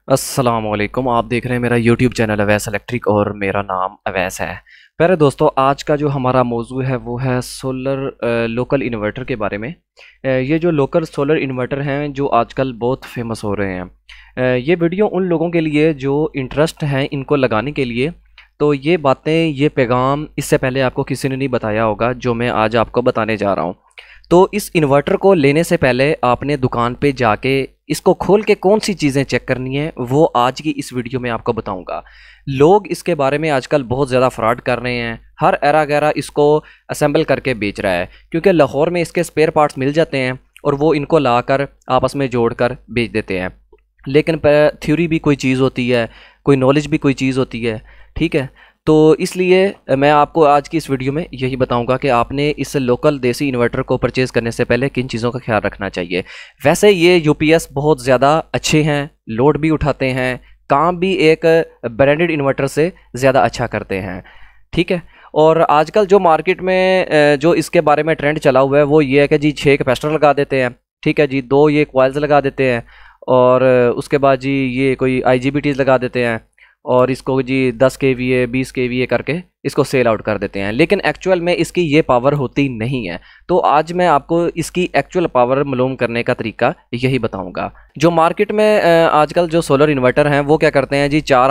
अस्सलामुअलैकुम। आप देख रहे हैं मेरा यूट्यूब चैनल अवैस इलेक्ट्रिक और मेरा नाम अवैस है। प्यारे दोस्तों, आज का जो हमारा मौजू है वो है सोलर लोकल इन्वर्टर के बारे में। ये जो लोकल सोलर इन्वर्टर हैं जो आजकल बहुत फेमस हो रहे हैं। ये वीडियो उन लोगों के लिए जो इंटरेस्ट हैं इनको लगाने के लिए। तो ये बातें, ये पैगाम इससे पहले आपको किसी ने नहीं बताया होगा जो मैं आज आपको बताने जा रहा हूँ। तो इस इन्वर्टर को लेने से पहले आपने दुकान पे जाके इसको खोल के कौन सी चीज़ें चेक करनी है वो आज की इस वीडियो में आपको बताऊंगा। लोग इसके बारे में आजकल बहुत ज़्यादा फ्रॉड कर रहे हैं। हर एरा गैरा इसको असेंबल करके बेच रहा है क्योंकि लाहौर में इसके स्पेयर पार्ट्स मिल जाते हैं और वो इनको लाकर आपस में जोड़कर बेच देते हैं। लेकिन थ्योरी भी कोई चीज़ होती है, कोई नॉलेज भी कोई चीज़ होती है। ठीक है, तो इसलिए मैं आपको आज की इस वीडियो में यही बताऊंगा कि आपने इस लोकल देसी इन्वर्टर को परचेज़ करने से पहले किन चीज़ों का ख्याल रखना चाहिए। वैसे ये यूपीएस बहुत ज़्यादा अच्छे हैं, लोड भी उठाते हैं, काम भी एक ब्रांडेड इन्वर्टर से ज़्यादा अच्छा करते हैं। ठीक है, और आजकल जो मार्केट में जो इसके बारे में ट्रेंड चला हुआ है वो ये है कि जी 6 कैपेसिटर लगा देते हैं। ठीक है जी, 2 ये कॉइल्स लगा देते हैं और उसके बाद जी ये कोई IGBTs लगा देते हैं और इसको जी 10 kVA 20 kVA करके इसको सेल आउट कर देते हैं। लेकिन एक्चुअल में इसकी ये पावर होती नहीं है। तो आज मैं आपको इसकी एक्चुअल पावर मालूम करने का तरीका यही बताऊंगा। जो मार्केट में आजकल जो सोलर इन्वर्टर हैं वो क्या करते हैं जी, 4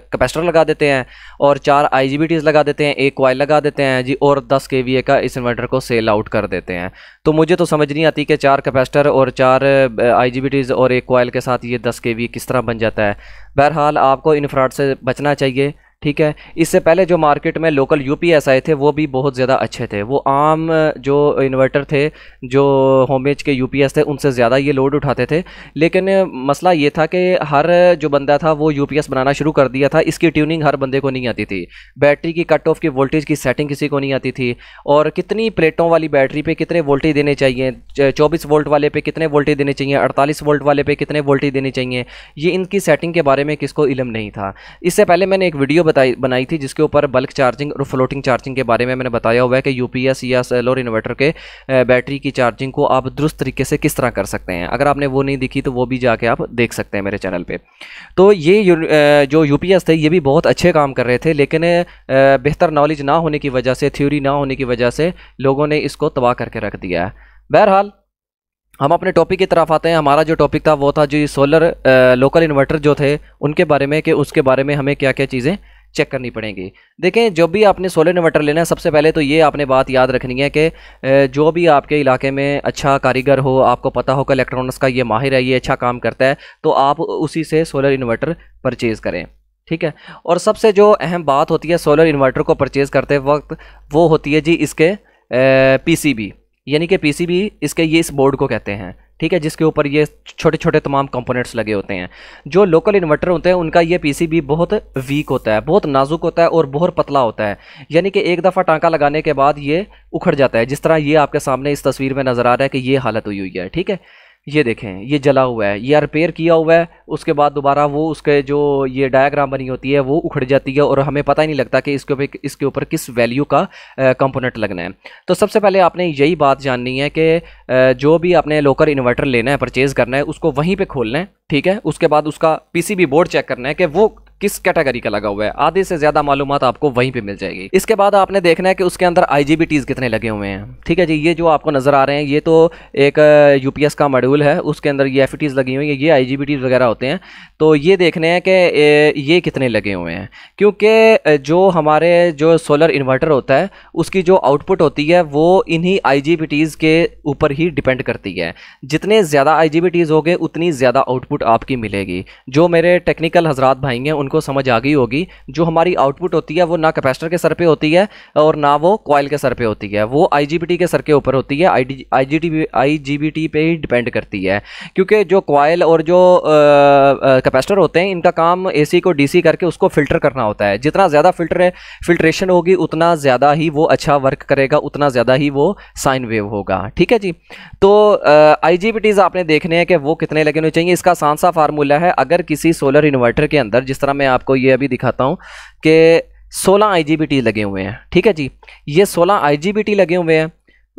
कैपेसिटर लगा देते हैं और 4 IGBTs लगा देते हैं, एक कॉइल लगा देते हैं जी और 10 kVA का इस इन्वर्टर को सेल आउट कर देते हैं। तो मुझे तो समझ नहीं आती कि 4 कैपेसिटर और 4 IGBTs और एक कॉइल के साथ ये 10 kVA किस तरह बन जाता है। बहरहाल आपको इन फ्रॉड से बचना चाहिए। ठीक है, इससे पहले जो मार्केट में लोकल यूपीएस आए थे वो भी बहुत ज़्यादा अच्छे थे। वो आम जो इन्वर्टर थे, जो होममेड के यूपीएस थे, उनसे ज़्यादा ये लोड उठाते थे। लेकिन मसला ये था कि हर जो बंदा था वो यूपीएस बनाना शुरू कर दिया था। इसकी ट्यूनिंग हर बंदे को नहीं आती थी, बैटरी की कट ऑफ की वोल्टेज की सेटिंग किसी को नहीं आती थी, और कितनी प्लेटों वाली बैटरी पे कितने वोल्टेज देने चाहिए, 24 वोल्ट वाले पे कितने वोल्टेज देने चाहिए, 48 वोल्ट वाले पे कितने वोल्टेज देने चाहिए, ये इनकी सेटिंग के बारे में किसको इल्म नहीं था। इससे पहले मैंने एक वीडियो बनाई थी जिसके ऊपर बल्क चार्जिंग और फ्लोटिंग चार्जिंग के बारे में मैंने बताया हुआ है कि यूपीएस या सोलर इन्वर्टर के बैटरी की चार्जिंग को आप दुरुस्त तरीके से किस तरह कर सकते हैं। अगर आपने वो नहीं देखी तो वो भी जाके आप देख सकते हैं मेरे चैनल पे। तो ये जो यूपीएस थे ये भी बहुत अच्छे काम कर रहे थे, लेकिन बेहतर नॉलेज ना होने की वजह से, थ्योरी ना होने की वजह से लोगों ने इसको तबाह करके रख दिया है। बहरहाल हम अपने टॉपिक की तरफ आते हैं। हमारा जो टॉपिक था वो था जी सोलर लोकल इन्वर्टर जो थे उनके बारे में, कि उसके बारे में हमें क्या क्या चीज़ें चेक करनी पड़ेंगी। देखें, जब भी आपने सोलर इन्वर्टर लेना है सबसे पहले तो ये आपने बात याद रखनी है कि जो भी आपके इलाके में अच्छा कारीगर हो, आपको पता हो कि इलेक्ट्रॉनिक्स का ये माहिर है, ये अच्छा काम करता है, तो आप उसी से सोलर इन्वर्टर परचेज़ करें। ठीक है, और सबसे जो अहम बात होती है सोलर इन्वर्टर को परचेज़ करते वक्त वो होती है जी इसके PCB, यानी कि PCB इसके ये इस बोर्ड को कहते हैं। ठीक है, जिसके ऊपर ये छोटे छोटे तमाम कंपोनेंट्स लगे होते हैं। जो लोकल इन्वर्टर होते हैं उनका ये PCB बहुत वीक होता है, बहुत नाजुक होता है और बहुत पतला होता है, यानी कि एक दफ़ा टांका लगाने के बाद ये उखड़ जाता है। जिस तरह ये आपके सामने इस तस्वीर में नज़र आ रहा है कि ये हालत हुई है। ठीक है, ये देखें, ये जला हुआ है, ये रिपेयर किया हुआ है, उसके बाद दोबारा वो उसके जो ये डायग्राम बनी होती है वो उखड़ जाती है और हमें पता ही नहीं लगता कि इसके ऊपर किस वैल्यू का कंपोनेंट लगना है। तो सबसे पहले आपने यही बात जाननी है कि जो भी आपने लोकल इन्वर्टर लेना है, परचेज़ करना है, उसको वहीं पे खोलना है। ठीक है, उसके बाद उसका PCB बोर्ड चेक करना है कि वो किस कैटेगरी का लगा हुआ है। आधे से ज़्यादा मालूमात आपको वहीं पे मिल जाएगी। इसके बाद आपने देखना है कि उसके अंदर IGBTs कितने लगे हुए हैं। ठीक है जी, ये जो आपको नज़र आ रहे हैं ये तो एक UPS का मॉड्यूल है, उसके अंदर ये FETs लगी हुई है, ये IGBTs वगैरह होते हैं। तो ये देखने हैं कि ये कितने लगे हुए हैं, क्योंकि जो हमारे जो सोलर इन्वर्टर होता है उसकी जो आउटपुट होती है वो इन्हीं IGBTs के ऊपर ही डिपेंड करती है। जितने ज़्यादा IGBTs होंगे उतनी ज़्यादा आउटपुट आपकी मिलेगी। जो मेरे टेक्निकल हजरात भाई हैं उनको समझ आ गई होगी, जो हमारी आउटपुट होती है वो ना कैपेसिटर के सर पे होती है और ना वो कॉइल के सर पे होती है, वो IGBT के सर के ऊपर होती है। IGBT पे ही डिपेंड करती है, क्योंकि जो कॉइल और जो कैपेसिटर होते हैं इनका काम AC को DC करके उसको फिल्टर करना होता है। जितना ज़्यादा फिल्ट्रेशन होगी उतना ज़्यादा ही वो अच्छा वर्क करेगा, उतना ज़्यादा ही वो साइन वेव होगा। ठीक है जी, तो IGBTs आपने देखने हैं कि वो कितने लगे होने चाहिए। इसका आसान सा फार्मूला है, अगर किसी सोलर इन्वर्टर के अंदर, जिस तरह मैं आपको ये अभी दिखाता हूँ कि 16 IGBT लगे हुए हैं। ठीक है जी, ये 16 IGBT लगे हुए हैं,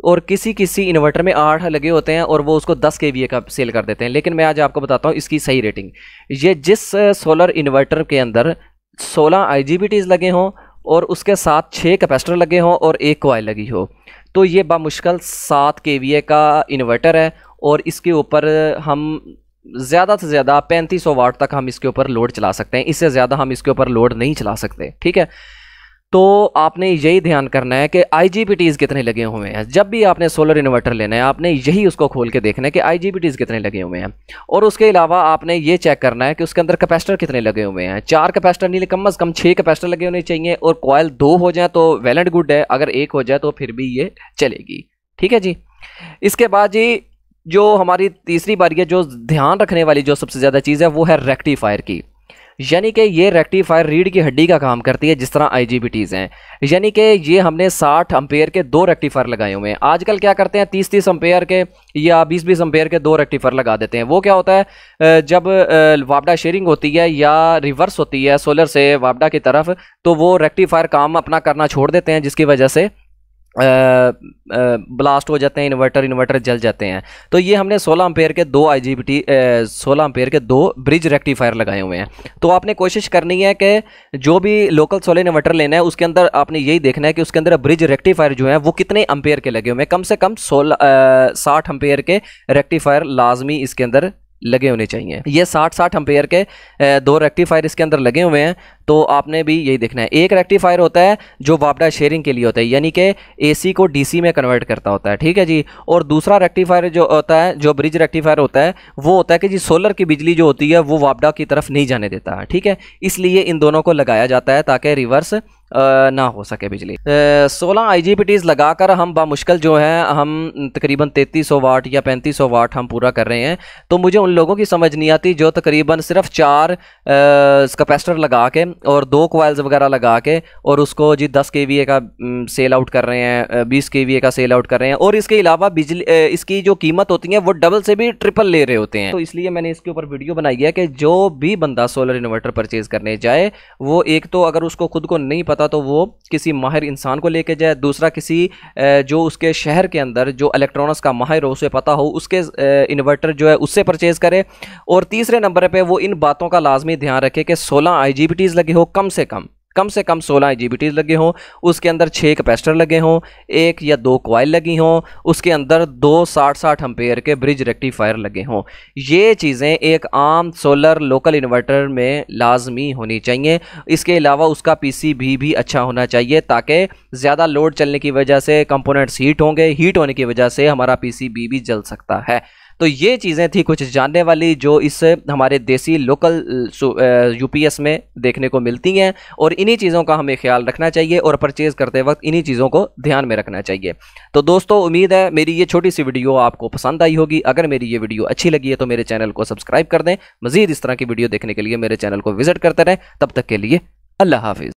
और किसी किसी इन्वर्टर में 8 लगे होते हैं और वो उसको 10 kVA का सेल कर देते हैं। लेकिन मैं आज आपको बताता हूँ इसकी सही रेटिंग। ये जिस सोलर इन्वर्टर के अंदर 16 IGBTs लगे हों और उसके साथ 6 कैपेसिटर लगे हों और 1 कॉइल लगी हो, तो ये बामुश्किल 7 kVA का इन्वर्टर है। और इसके ऊपर हम ज़्यादा से ज़्यादा 3500 वाट तक हम इसके ऊपर लोड चला सकते हैं, इससे ज़्यादा हम इसके ऊपर लोड नहीं चला सकते। ठीक है, तो आपने यही ध्यान करना है कि IGBTs कितने लगे हुए हैं। जब भी आपने सोलर इन्वर्टर लेना है आपने यही उसको खोल के देखना है कि IGBTs कितने लगे हुए हैं। और उसके अलावा आपने ये चेक करना है कि उसके अंदर कैपेसिटर कितने लगे हुए हैं। 4 कैपेसिटर नहीं, कम से कम 6 कैपेसिटर लगे होने चाहिए। और कॉइल 2 हो जाए तो वेल एंड गुड है, अगर 1 हो जाए तो फिर भी ये चलेगी। ठीक है जी। इसके बाद जी जो हमारी तीसरी बारी है, जो ध्यान रखने वाली जो सबसे ज़्यादा चीज़ है वो है रेक्टिफायर की। यानी कि ये रेक्टिफायर रीढ़ की हड्डी का काम करती है जिस तरह IGBTs हैं। यानी कि ये हमने 60 एम्पेयर के 2 रेक्टिफायर लगाए हुए हैं। आजकल क्या करते हैं 30-30 एम्पेयर के या 20-20 एम्पेयर के 2 रेक्टिफायर लगा देते हैं। वो क्या होता है, जब वापडा शेयरिंग होती है या रिवर्स होती है सोलर से वापडा की तरफ, तो वो रेक्टिफायर काम अपना करना छोड़ देते हैं, जिसकी वजह से ब्लास्ट हो जाते हैं इन्वर्टर जल जाते हैं। तो ये हमने 16 एम्पेयर के 2 IGBT 16 एम्पेयर के 2 ब्रिज रेक्टिफायर लगाए हुए हैं। तो आपने कोशिश करनी है कि जो भी लोकल सोलर इन्वर्टर लेना है उसके अंदर आपने यही देखना है कि उसके अंदर ब्रिज रेक्टिफायर जो है वो कितने एम्पेयर के लगे हुए हैं। कम से कम 60 एम्पेयर के रेक्टिफायर लाजमी इसके अंदर लगे होने चाहिए। ये 60 एम्पेयर के 2 रेक्टिफायर इसके अंदर लगे हुए हैं। तो आपने भी यही देखना है। एक रेक्टिफायर होता है जो वापडा शेयरिंग के लिए होता है, यानी कि AC को DC में कन्वर्ट करता होता है। ठीक है जी। और दूसरा रेक्टिफायर जो होता है, जो ब्रिज रेक्टिफायर होता है, वो होता है कि जी सोलर की बिजली जो होती है वो वापडा की तरफ नहीं जाने देता है। ठीक है, इसलिए इन दोनों को लगाया जाता है ताकि रिवर्स ना हो सके बिजली। 16 IGBTs लगाकर हम बामुश्किल जो है हम तकरीबन 3300 वाट या 3500 वाट हम पूरा कर रहे हैं। तो मुझे उन लोगों की समझ नहीं आती जो तकरीबन सिर्फ 4 कैपेसिटर लगा के और 2 कॉइल्स वगैरह लगा के और उसको जी 10 kVA का सेल आउट कर रहे हैं, 20 kVA का सेल आउट कर रहे हैं। और इसके अलावा बिजली इसकी जो कीमत होती है वो डबल से भी ट्रिपल ले रहे होते हैं। तो इसलिए मैंने इसके ऊपर वीडियो बनाई है कि जो भी बंदा सोलर इन्वर्टर परचेज करने जाए, वो एक तो अगर उसको खुद को नहीं पता तो वो किसी माहिर इंसान को लेके जाए, दूसरा किसी जो उसके शहर के अंदर जो इलेक्ट्रॉनिक्स का माहिर हो, उसे पता हो, उसके इन्वर्टर जो है उससे परचेज करे। और तीसरे नंबर पे वो इन बातों का लाजमी ध्यान रखे कि 16 IGBTs लगे हो, कम से कम 16 IGBTs लगे हों, उसके अंदर 6 कैपेसिटर लगे हों, 1 या 2 कॉइल लगी हों, उसके अंदर 2 60 एम्पेयर के ब्रिज रेक्टिफायर लगे हों। ये चीज़ें एक आम सोलर लोकल इन्वर्टर में लाजमी होनी चाहिए। इसके अलावा उसका PCB भी अच्छा होना चाहिए ताकि ज़्यादा लोड चलने की वजह से कंपोनेंट्स हीट होंगे, हीट होने की वजह से हमारा PCB भी जल सकता है। तो ये चीज़ें थी कुछ जानने वाली जो इस हमारे देसी लोकल UPS में देखने को मिलती हैं। और इन्हीं चीज़ों का हमें ख्याल रखना चाहिए और परचेज़ करते वक्त इन्हीं चीज़ों को ध्यान में रखना चाहिए। तो दोस्तों, उम्मीद है मेरी ये छोटी सी वीडियो आपको पसंद आई होगी। अगर मेरी ये वीडियो अच्छी लगी है तो मेरे चैनल को सब्सक्राइब कर दें। मज़ीद इस तरह की वीडियो देखने के लिए मेरे चैनल को विजिट करते रहें। तब तक के लिए अल्लाह हाफिज़।